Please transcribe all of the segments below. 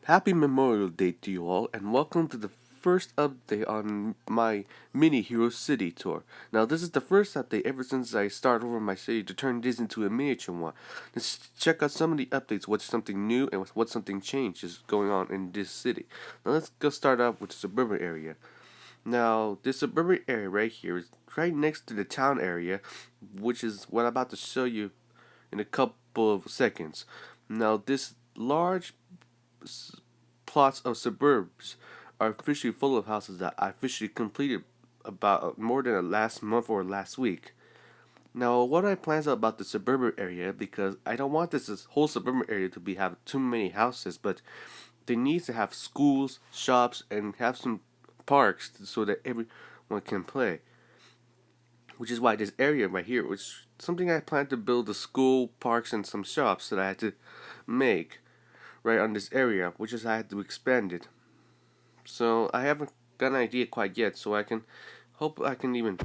Happy Memorial Day to you all, and welcome to the first update on my mini Hero City tour. Now, this is the first update ever since I started over my city to turn this into a miniature one. Let's check out some of the updates, what's something new and what's something changed is going on in this city. Now, let's go start off with the suburban area. Now, this suburban area right here is right next to the town area, which is what I'm about to show you in a couple of seconds. Now, this large plots of suburbs are officially full of houses that I officially completed about more than last month or last week. Now, what are my plans about the suburban area? Because I don't want this whole suburban area to be have too many houses, but they need to have schools, shops, and have some parks so that everyone can play. Which is why this area right here, which something I plan to build a school, parks, and some shops that I had to make right on this area, which is I had to expand it. So I haven't got an idea quite yet, so I can hope I can even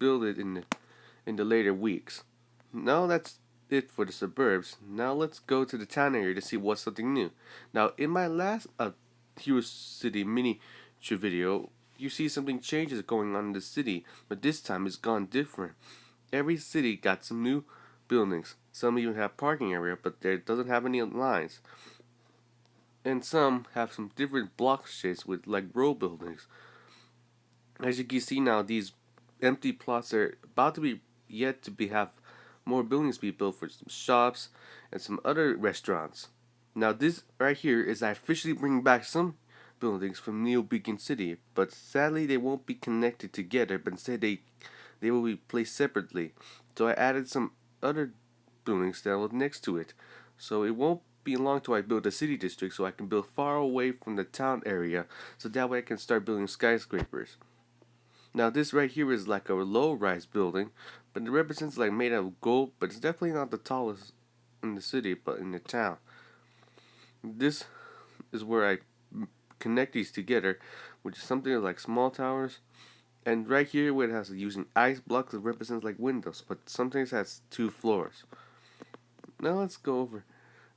build it in the later weeks. Now that's it for the suburbs. Now let's go to the town area to see what's something new. Now in my last Hero City miniature video, you see something changes going on in the city, but this time it's gone different. Every city got some new buildings. Some even have parking area, but there doesn't have any lines. And some have some different block shapes with like row buildings. As you can see now, these empty plots are about to be yet to be have more buildings be built for some shops and some other restaurants. Now this right here is I officially bring back some buildings from Neo Beacon City, but sadly they won't be connected together, but instead they will be placed separately. So I added some other buildings that were next to it. So it won't be long till I build a city district so I can build far away from the town area so that way I can start building skyscrapers. Now this right here is like a low-rise building, but it represents like made out of gold, but it's definitely not the tallest in the city, but in the town. This is where I connect these together, which is something like small towers. And right here where it has using ice blocks, it represents like windows, but sometimes has two floors. Now let's go over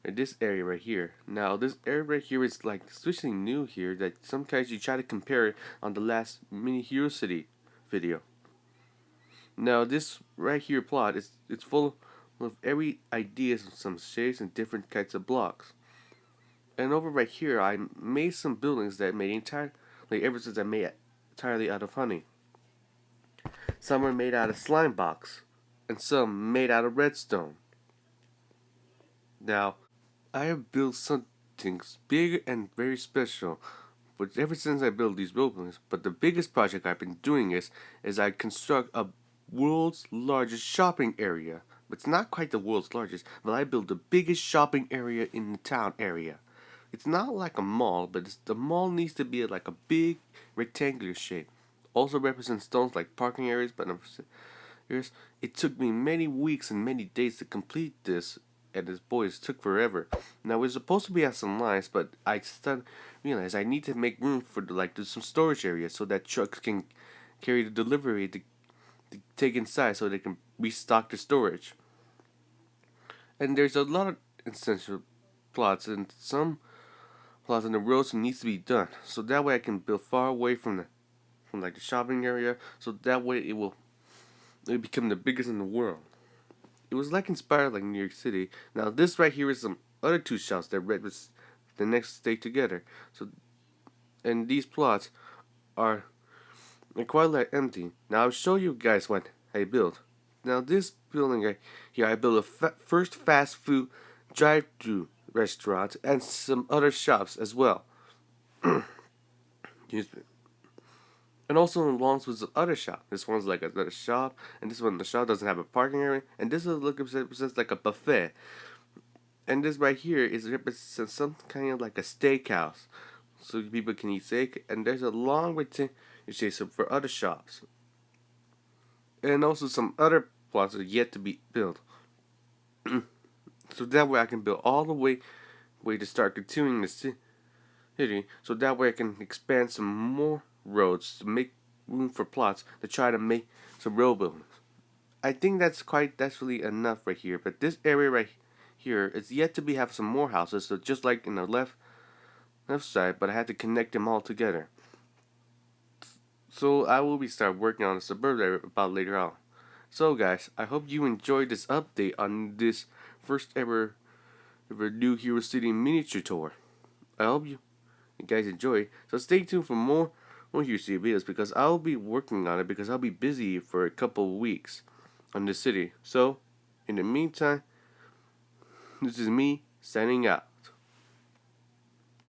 this area right here. Now this area right here is like especially new here that sometimes you try to compare it on the last mini Hero City video. Now this right here plot is it's full of every ideas of some shapes and different kinds of blocks. And over right here I made some buildings that made entirely ever since I made it entirely out of honey. Some are made out of slime box and some made out of redstone. Now I have built something big and very special, but ever since I built these buildings. But the biggest project I've been doing is I construct a world's largest shopping area. But it's not quite the world's largest, but I built the biggest shopping area in the town area. It's not like a mall, but the mall needs to be like a big rectangular shape. Also represents stones like parking areas, but it took me many weeks and many days to complete this, and this boys took forever. Now we're supposed to be at some lines, but I realized I need to make room for some storage areas so that trucks can carry the delivery to take inside so they can restock the storage. And there's a lot of essential plots and some plots in the roads that needs to be done. So that way I can build far away from like the shopping area. So that way it become the biggest in the world. It was like inspired like New York City. Now this right here is some other two shots that read the next stay together. So and these plots are quite like empty. Now I'll show you guys what I built. Now this building right here, I built a first fast food drive-through restaurant and some other shops as well. Excuse me. And also along with the other shop. This one's like another shop, and this one the shop doesn't have a parking area, and this is represents like a buffet. And this right here is represents some kind of like a steakhouse, so people can eat steak. And there's a long rectangle for other shops, and also some other plots are yet to be built. So that way I can build all the way to start continuing the city. So that way I can expand some more roads to make room for plots to try to make some road buildings. I think that's really enough right here. But this area right here is yet to be have some more houses. So just like in the left left side, but I had to connect them all together. So I will be start working on the Suburbs about later on. So guys, I hope you enjoyed this update on this first ever new Hero City miniature tour. I hope you guys enjoy. So stay tuned for more Hero City videos because I'll be working on it because I'll be busy for a couple of weeks on the city. So in the meantime, this is me signing out.